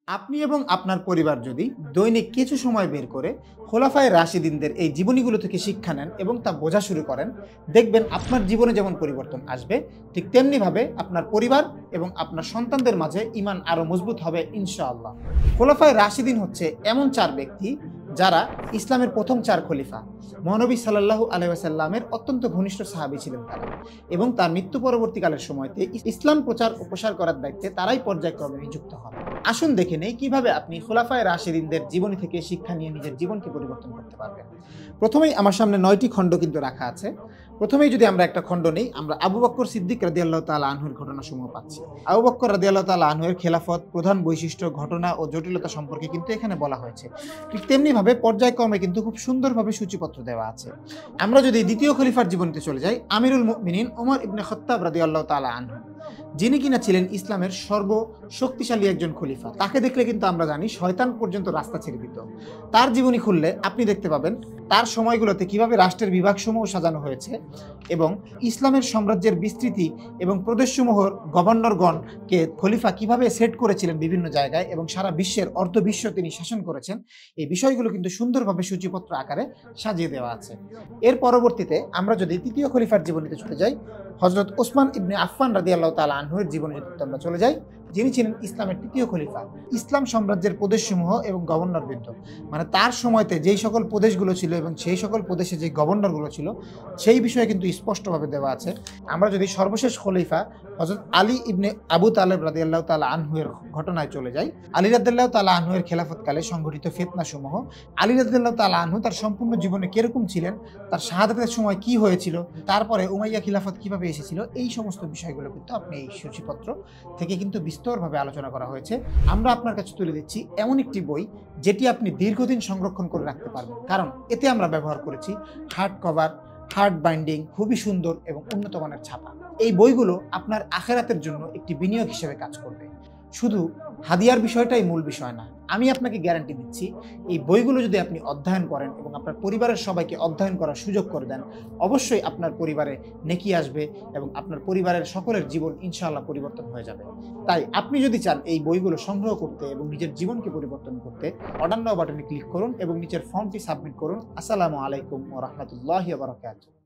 আপনি এবং আপনার পরিবার যদি দৈনিক কিছু সময় বের করে খোলাফায়ে রাশিদিনদের এই জীবনীগুলো থেকে শিক্ষা নেন এবং তা বোঝা শুরু করেন, দেখবেন আপনার জীবনে যেমন পরিবর্তন আসবে, ঠিক তেমনিভাবে আপনার পরিবার এবং আপনার সন্তানদের মাঝে ঈমান আরও মজবুত হবে ইনশাআল্লাহ। খোলাফায়ে রাশিদিন হচ্ছে এমন চার ব্যক্তি যারা ইসলামের প্রথম চার খলিফা। মহানবী সাল্লাল্লাহু আলাইহি ওয়াসাল্লামের অত্যন্ত ঘনিষ্ঠ সাহাবী ছিলেন তারা, এবং তার মৃত্যু পরবর্তীকালের সময়তে ইসলাম প্রচার ও প্রসার করার দায়িত্বে তারাই পর্যায়ক্রমে নিযুক্ত হন। আসুন দেখে নেই কিভাবে আপনি খোলাফায়ে রাশিদিনদের জীবনী থেকে শিক্ষা নিয়ে নিজের জীবনকে পরিবর্তন করতে পারবেন। প্রথমেই আমার সামনে 9টি খণ্ড কিন্তু রাখা আছে। প্রথমেই যদি আমরা একটা খণ্ড নেই, আমরা আবু বকর সিদ্দিক রাদিয়াল্লাহু তাআলা আনহুর ঘটনাসমূহ পাচ্ছি। আবু বকর রাদিয়াল্লাহু তাআলা আনহুর খেলাফত, প্রধান বৈশিষ্ট্য, ঘটনা ও জটিলতা সম্পর্কে কিন্তু এখানে বলা হয়েছে। ঠিক তেমনিভাবে পর্যায়ক্রমে কিন্তু খুব সুন্দরভাবে সূচিপত্র দেওয়া আছে। আমরা যদি দ্বিতীয় খলিফার জীবনীতে চলে যাই, আমিরুল মুমিনিন ওমর ইবনে খাত্তাব রাদিয়াল্লাহু তাআলা আনহু, যিনি কিনা ছিলেন ইসলামের সর্বশক্তিশালী একজন খলিফা। তাকে দেখলে কিন্তু আমরা জানি শয়তান পর্যন্ত রাস্তা ছেড়ে দিত। তার জীবনী খুললে আপনি দেখতে পাবেন তার সময়গুলোতে কিভাবে রাষ্ট্রের বিভাগসমূহ সাজানো হয়েছে এবং ইসলামের সাম্রাজ্যের বিস্তৃতি এবং প্রদেশসমূহর গভর্নরগণকে খলিফা কিভাবে সেট করেছিলেন বিভিন্ন জায়গায়, এবং সারা বিশ্বের অর্ধবিশ্ব তিনি শাসন করেছেন। এই বিষয়গুলো কিন্তু সুন্দরভাবে সূচিপত্র আকারে সাজিয়ে দেওয়া আছে। এর পরবর্তীতে আমরা যদি তৃতীয় খলিফার জীবনীতে চলে যাই, হযরত ওসমান ইবনে আফফান রাদিয়াল্লাহু তাআলা আনহুর জীবনে যদি আমরা চলে যাই, যিনি ছিলেন ইসলামের তৃতীয় খলিফা। ইসলাম সাম্রাজ্যের প্রদেশসমূহ এবং গভর্নরবৃন্দ, মানে তার সময়তে যেই সকল প্রদেশগুলো ছিল এবং সেই সকল প্রদেশে যে গভর্নরগুলো ছিল, সেই বিষয়ে কিন্তু স্পষ্টভাবে দেওয়া আছে। আমরা যদি সর্বশেষ খলিফা হযরত আলী ইবনে আবু তালেব রাদিয়াল্লাহু তাআলা আনহুর ঘটনায় চলে যাই, আলী রাদিয়াল্লাহু তাআলা আনহুর খেলাফতকালে সংঘটিত ফিতনাসমূহ, আলী রাদিয়াল্লাহু তাআলা আনহু তার সম্পূর্ণ জীবনে কিরকম ছিলেন, তার শাহাদাতের সময় কি হয়েছিল, তারপরে উমাইয়া খিলাফত কিভাবে এসেছিল, এই সমস্ত বিষয়গুলো কিন্তু আপনি এই সূচিপত্র থেকে কিন্তু বিস্তরভাবে আলোচনা করা হয়েছে। আমরা আপনার কাছে তুলে দিচ্ছি এমন একটি বই যেটি আপনি দীর্ঘদিন সংরক্ষণ করে রাখতে পারবেন, কারণ এতে আমরা ব্যবহার করেছি হার্ড কভার, হার্ড বাইন্ডিং, খুবই সুন্দর এবং উন্নত মানের ছাপা। এই বইগুলো আপনার আখিরাতের জন্য একটি বিনিয়োগ হিসেবে কাজ করবে। শুধু হাদিয়ার বিষয়টাই মূল বিষয় না। আমি আপনাকে গ্যারান্টি দিচ্ছি, এই বইগুলো যদি আপনি অধ্যয়ন করেন এবং আপনার পরিবারের সবাইকে অধ্যয়ন করার সুযোগ করে দেন, অবশ্যই আপনার পরিবারে নেকি আসবে এবং আপনার পরিবারের সকলের জীবন ইনশাআল্লাহ পরিবর্তন হয়ে যাবে। তাই আপনি যদি চান এই বইগুলো সংগ্রহ করতে এবং নিজের জীবনকে পরিবর্তন করতে, অর্ডার নাও বাটনে ক্লিক করুন এবং নিচের ফর্মটি সাবমিট করুন। আসসালামু আলাইকুম ওয়া রাহমাতুল্লাহি ওয়া বারাকাতুহু।